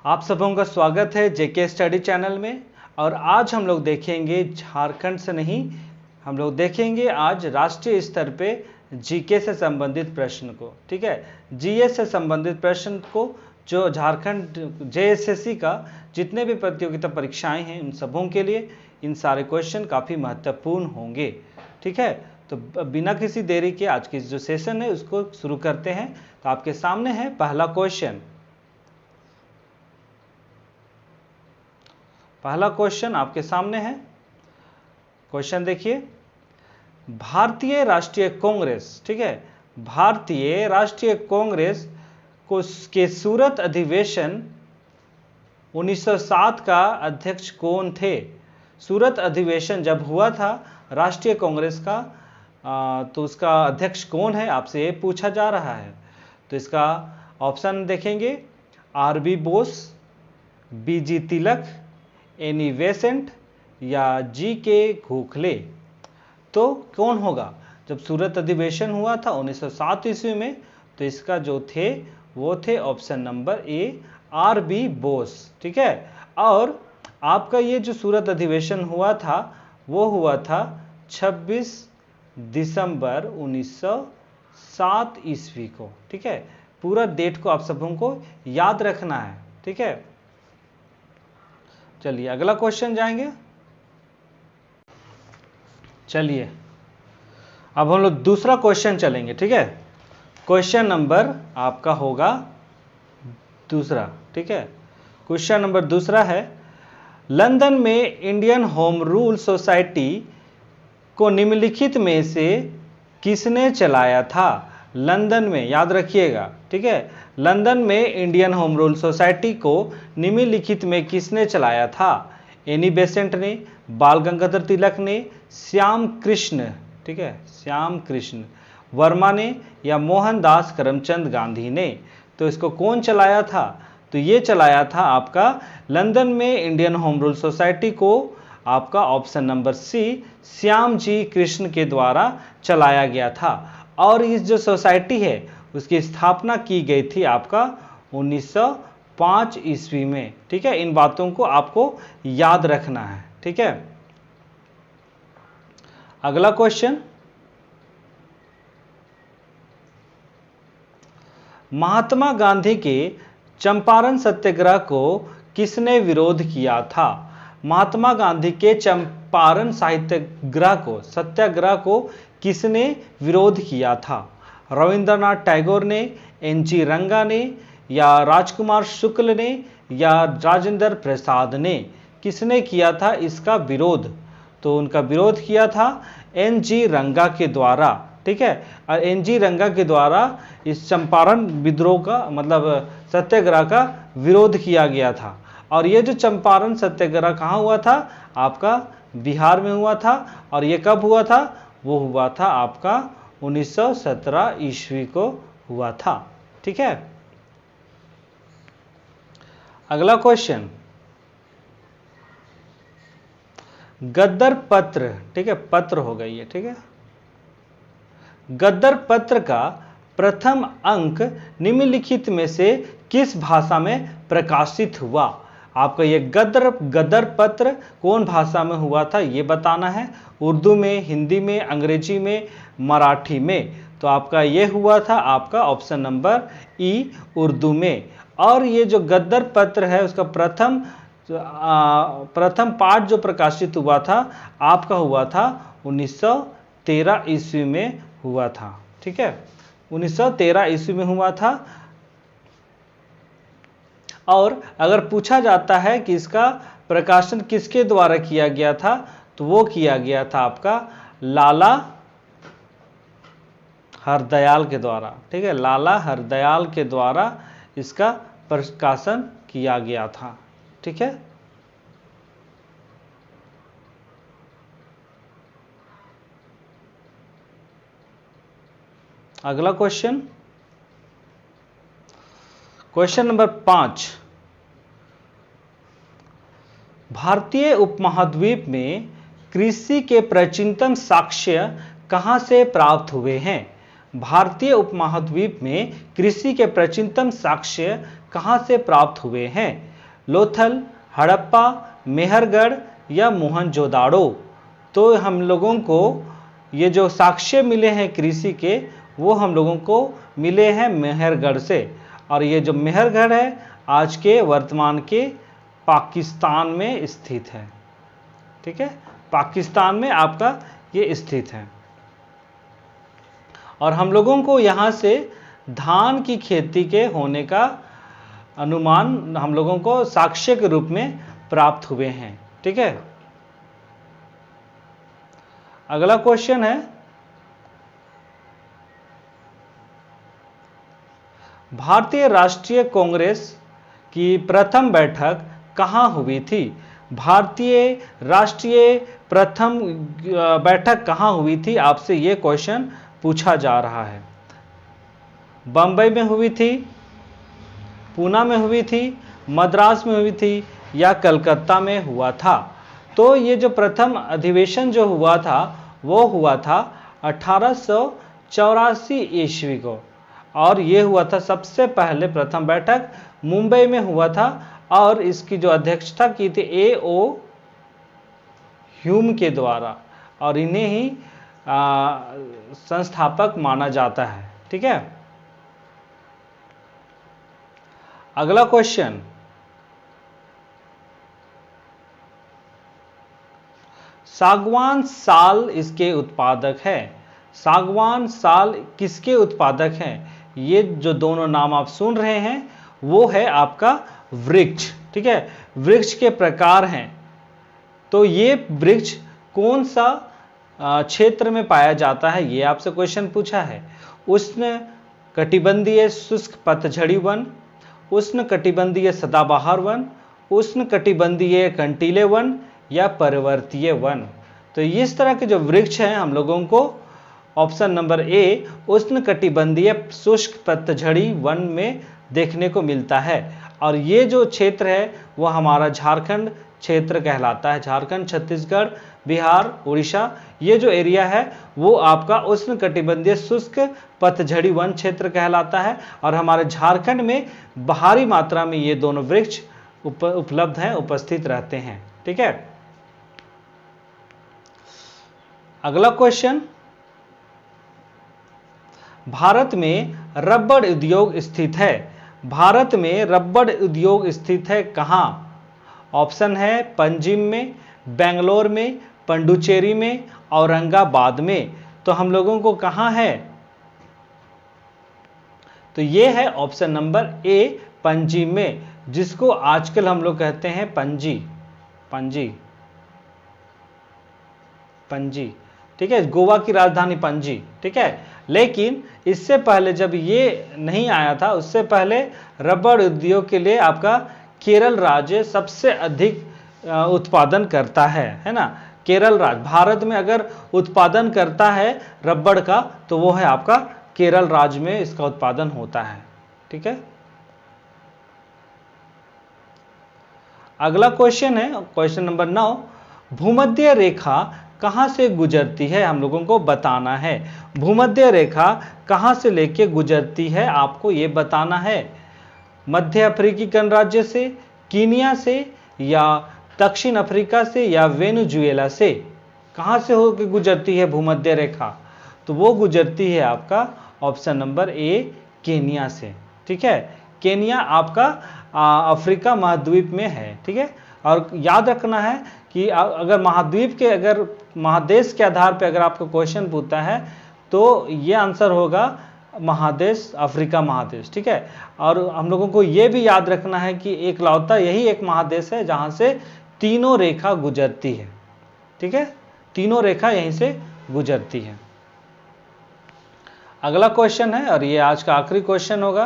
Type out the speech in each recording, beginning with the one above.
आप सबों का स्वागत है जेके स्टडी चैनल में। और आज हम लोग देखेंगे झारखंड से नहीं, हम लोग देखेंगे आज राष्ट्रीय स्तर पे जीके से संबंधित प्रश्न को। ठीक है, जीएस से संबंधित प्रश्न को, जो झारखंड जेएसएससी का जितने भी प्रतियोगिता परीक्षाएं हैं उन सबों के लिए इन सारे क्वेश्चन काफ़ी महत्वपूर्ण होंगे। ठीक है, तो बिना किसी देरी के आज की जो सेशन है उसको शुरू करते हैं। तो आपके सामने है पहला क्वेश्चन आपके सामने है। क्वेश्चन देखिए, भारतीय राष्ट्रीय कांग्रेस, ठीक है, भारतीय राष्ट्रीय कांग्रेस को के सूरत अधिवेशन 1907 का अध्यक्ष कौन थे? सूरत अधिवेशन जब हुआ था राष्ट्रीय कांग्रेस का, तो उसका अध्यक्ष कौन है, आपसे ये पूछा जा रहा है। तो इसका ऑप्शन देखेंगे, आर.बी. बोस, बी.जी. तिलक, एनी बेसेंट या जी.के. गोखले। तो कौन होगा? जब सूरत अधिवेशन हुआ था 1907 ईस्वी में, तो इसका जो थे वो थे option number A, RB. Bose. ठीक है, और आपका ये जो सूरत अधिवेशन हुआ था वो हुआ था 26 दिसंबर 1907 ईस्वी को। ठीक है, पूरा डेट को आप सबों को याद रखना है। ठीक है, चलिए अगला क्वेश्चन जाएंगे। चलिए अब हम लोग दूसरा क्वेश्चन चलेंगे। ठीक है, क्वेश्चन नंबर आपका होगा दूसरा। ठीक है, क्वेश्चन नंबर दूसरा है, लंदन में इंडियन होम रूल सोसाइटी को निम्नलिखित में से किसने चलाया था? लंदन में, याद रखिएगा। ठीक है, लंदन में इंडियन होम रूल सोसाइटी को निम्नलिखित में किसने चलाया था? एनी बेसेंट ने, बाल गंगाधर तिलक ने, श्याम कृष्ण, ठीक है, श्याम कृष्ण वर्मा ने, या मोहनदास करमचंद गांधी ने। तो इसको कौन चलाया था? तो ये चलाया था आपका लंदन में इंडियन होम रूल सोसाइटी को आपका option number C, Shyam ji Krishna के द्वारा चलाया गया था। और इस जो सोसाइटी है उसकी स्थापना की गई थी आपका 1905 ईस्वी में। ठीक है, इन बातों को आपको याद रखना है। ठीक है, अगला क्वेश्चन, महात्मा गांधी के चंपारण सत्याग्रह को किसने विरोध किया था? महात्मा गांधी के चंपारण सत्याग्रह को किसने विरोध किया था? रविंद्रनाथ टैगोर ने, एन.जी. रंगा ने, या राजकुमार शुक्ल ने, या राजेंद्र प्रसाद ने? किसने किया था इसका विरोध? तो उनका विरोध किया था एन.जी. रंगा के द्वारा। ठीक है, और एन.जी. रंगा के द्वारा इस चंपारण विद्रोह का मतलब सत्याग्रह का विरोध किया गया था। और ये जो चंपारण सत्याग्रह कहाँ हुआ था? आपका बिहार में हुआ था। और ये कब हुआ था? वो हुआ था आपका 1917 ईस्वी को हुआ था। ठीक है, अगला क्वेश्चन, गद्दर पत्र, ठीक है, पत्र हो गई है। ठीक है, गद्दर पत्र का प्रथम अंक निम्नलिखित में से किस भाषा में प्रकाशित हुआ? आपका ये गद्दर पत्र कौन भाषा में हुआ था ये बताना है। उर्दू में, हिंदी में, अंग्रेजी में, मराठी में। तो आपका ये हुआ था आपका ऑप्शन नंबर ई, उर्दू में। और ये जो गद्दर पत्र है उसका प्रथम पाठ जो प्रकाशित हुआ था आपका हुआ था 1913 ईस्वी में हुआ था। ठीक है, 1913 ईस्वी में हुआ था। और अगर पूछा जाता है कि इसका प्रकाशन किसके द्वारा किया गया था, तो वो किया गया था आपका लाला हरदयाल के द्वारा। ठीक है, लाला हरदयाल के द्वारा इसका प्रकाशन किया गया था। ठीक है, अगला क्वेश्चन, क्वेश्चन नंबर 5, भारतीय उपमहाद्वीप में कृषि के प्राचीनतम साक्ष्य कहां से प्राप्त हुए हैं? भारतीय उपमहाद्वीप में कृषि के प्राचीनतम साक्ष्य कहां से प्राप्त हुए हैं? लोथल, हड़प्पा, मेहरगढ़ या मोहनजोदाड़ो। तो हम लोगों को ये जो साक्ष्य मिले हैं कृषि के, वो हम लोगों को मिले हैं मेहरगढ़ से। और ये जो मेहरगढ़ है आज के वर्तमान के पाकिस्तान में स्थित है। ठीक है, पाकिस्तान में आपका ये स्थित है। और हम लोगों को यहाँ से धान की खेती के होने का अनुमान हम लोगों को साक्ष्य के रूप में प्राप्त हुए हैं। ठीक है, अगला क्वेश्चन है, भारतीय राष्ट्रीय कांग्रेस की प्रथम बैठक कहाँ हुई थी? भारतीय राष्ट्रीय प्रथम बैठक कहाँ हुई थी? आपसे ये क्वेश्चन पूछा जा रहा है। बंबई में हुई थी, पूना में हुई थी, मद्रास में हुई थी या कलकत्ता में हुआ था? तो ये जो प्रथम अधिवेशन जो हुआ था वो हुआ था 1884 ईस्वी को। और ये हुआ था सबसे पहले प्रथम बैठक मुंबई में हुआ था। और इसकी जो अध्यक्षता की थी A.O. ह्यूम के द्वारा, और इन्हें ही संस्थापक माना जाता है। ठीक है, अगला क्वेश्चन, सागवान साल इसके उत्पादक है। सागवान साल किसके उत्पादक हैं? ये जो दोनों नाम आप सुन रहे हैं वो है आपका वृक्ष। ठीक है, वृक्ष के प्रकार हैं। तो ये वृक्ष कौन सा क्षेत्र में पाया जाता है, ये आपसे क्वेश्चन पूछा है। उष्ण कटिबंधीय शुष्क पतझड़ी वन, उष्ण कटिबंधीय सदाबहार वन, उष्ण कटिबंधीय कंटीले वन या पर्वतीय वन। तो इस तरह के जो वृक्ष हैं हम लोगों को ऑप्शन नंबर ए उष्ण कटिबंधीय शुष्क पतझड़ी वन में देखने को मिलता है। और ये जो क्षेत्र है वो हमारा झारखंड क्षेत्र कहलाता है। झारखंड, छत्तीसगढ़, बिहार, उड़ीसा, ये जो एरिया है वो आपका उष्ण कटिबंधीय शुष्क पतझड़ी वन क्षेत्र कहलाता है। और हमारे झारखंड में भारी मात्रा में ये दोनों वृक्ष उपलब्ध हैं, उपस्थित रहते हैं। ठीक है, अगला क्वेश्चन, भारत में रबड़ उद्योग स्थित है। भारत में रबड़ उद्योग स्थित है कहाँ? ऑप्शन है पंजिम में, बेंगलोर में, पंडुचेरी में, औरंगाबाद में। तो हम लोगों को कहाँ है? तो ये है ऑप्शन नंबर ए पंजिम में, जिसको आजकल हम लोग कहते हैं पणजी। पणजी, पणजी। ठीक है, गोवा की राजधानी पणजी। ठीक है, लेकिन इससे पहले जब ये नहीं आया था, उससे पहले रबड़ उद्योग के लिए आपका केरल राज्य सबसे अधिक उत्पादन करता है ना। केरल राज्य भारत में अगर उत्पादन करता है रबड़ का तो वो है आपका केरल राज्य में इसका उत्पादन होता है। ठीक है, अगला क्वेश्चन है क्वेश्चन नंबर 9, भूमध्य रेखा कहाँ से गुजरती है? हम लोगों को बताना है। भूमध्य रेखा कहाँ से लेके गुजरती है आपको ये बताना है। मध्य अफ्रीकी गणराज्य से, कीनिया से, या दक्षिण अफ्रीका से, या वेनेजुएला से? कहाँ से होकर गुजरती है भूमध्य रेखा? तो वो गुजरती है आपका ऑप्शन नंबर ए केनिया से। ठीक है, केनिया आपका अफ्रीका महाद्वीप में है। ठीक है, और याद रखना है कि अगर महाद्वीप के अगर महादेश के आधार पर अगर आपको क्वेश्चन पूछता है तो ये आंसर होगा महादेश अफ्रीका महादेश। ठीक है, और हम लोगों को ये भी याद रखना है कि एकलौता यही एक महादेश है जहाँ से तीनों रेखा गुजरती है। ठीक है, तीनों रेखा यहीं से गुजरती है। अगला क्वेश्चन है और ये आज का आखिरी क्वेश्चन होगा,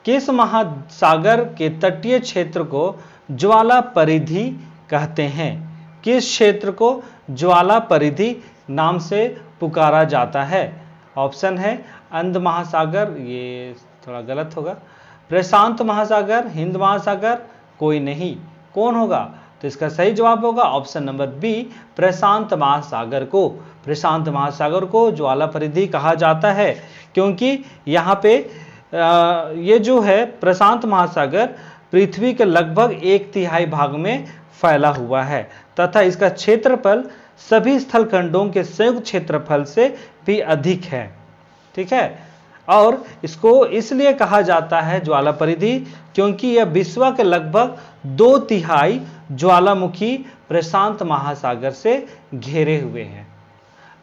किस महासागर के तटीय क्षेत्र को ज्वाला परिधि कहते हैं? किस क्षेत्र को ज्वाला परिधि नाम से पुकारा जाता है? ऑप्शन है अंध महासागर, ये थोड़ा गलत होगा, प्रशांत महासागर, हिंद महासागर, कोई नहीं, कौन होगा? तो इसका सही जवाब होगा ऑप्शन नंबर बी प्रशांत महासागर को। प्रशांत महासागर को ज्वाला परिधि कहा जाता है क्योंकि यहाँ पे ये जो है प्रशांत महासागर पृथ्वी के लगभग 1/3 भाग में फैला हुआ है तथा इसका क्षेत्रफल सभी स्थलखंडों के संयुक्त क्षेत्रफल से भी अधिक है। ठीक है, और इसको इसलिए कहा जाता है ज्वाला परिधि क्योंकि यह विश्व के लगभग 2/3 ज्वालामुखी प्रशांत महासागर से घिरे हुए हैं।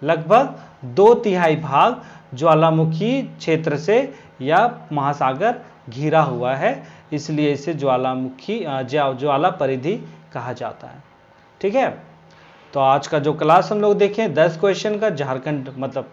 लगभग 2/3 भाग ज्वालामुखी क्षेत्र से यह महासागर घिरा हुआ है, इसलिए इसे ज्वाला परिधि कहा जाता है। ठीक है, तो आज का जो क्लास हम लोग देखें 10 क्वेश्चन का झारखंड मतलब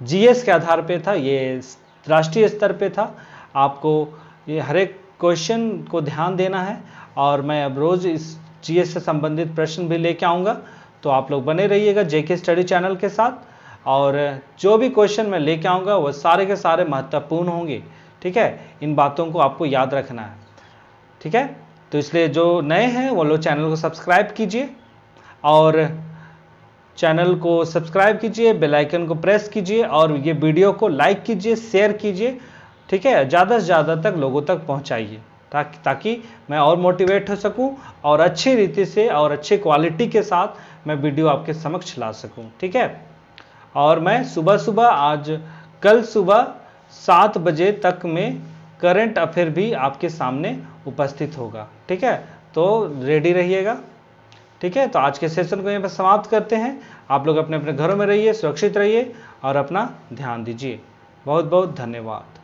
जीएस के आधार पे था, ये राष्ट्रीय स्तर पे था। आपको ये हर एक क्वेश्चन को ध्यान देना है और मैं अब रोज़ इस जीएस से संबंधित प्रश्न भी लेके आऊँगा, तो आप लोग बने रहिएगा जेके स्टडी चैनल के साथ। और जो भी क्वेश्चन मैं लेके आऊँगा वो सारे के सारे महत्वपूर्ण होंगे। ठीक है, इन बातों को आपको याद रखना है। ठीक है, तो इसलिए जो नए हैं वो लोग चैनल को सब्सक्राइब कीजिए और चैनल को सब्सक्राइब कीजिए, बेल आइकन को प्रेस कीजिए और ये वीडियो को लाइक कीजिए, शेयर कीजिए। ठीक है, ज़्यादा से ज़्यादा तक लोगों तक पहुंचाइए ताकि मैं और मोटिवेट हो सकूं और अच्छी रीति से और अच्छे क्वालिटी के साथ मैं वीडियो आपके समक्ष ला सकूं। ठीक है, और मैं कल सुबह 7 बजे तक में करंट अफेयर भी आपके सामने उपस्थित होगा। ठीक है, तो रेडी रहिएगा। ठीक है, तो आज के सेशन को यहाँ पर समाप्त करते हैं। आप लोग अपने अपने घरों में रहिए, सुरक्षित रहिए और अपना ध्यान दीजिए। बहुत बहुत धन्यवाद।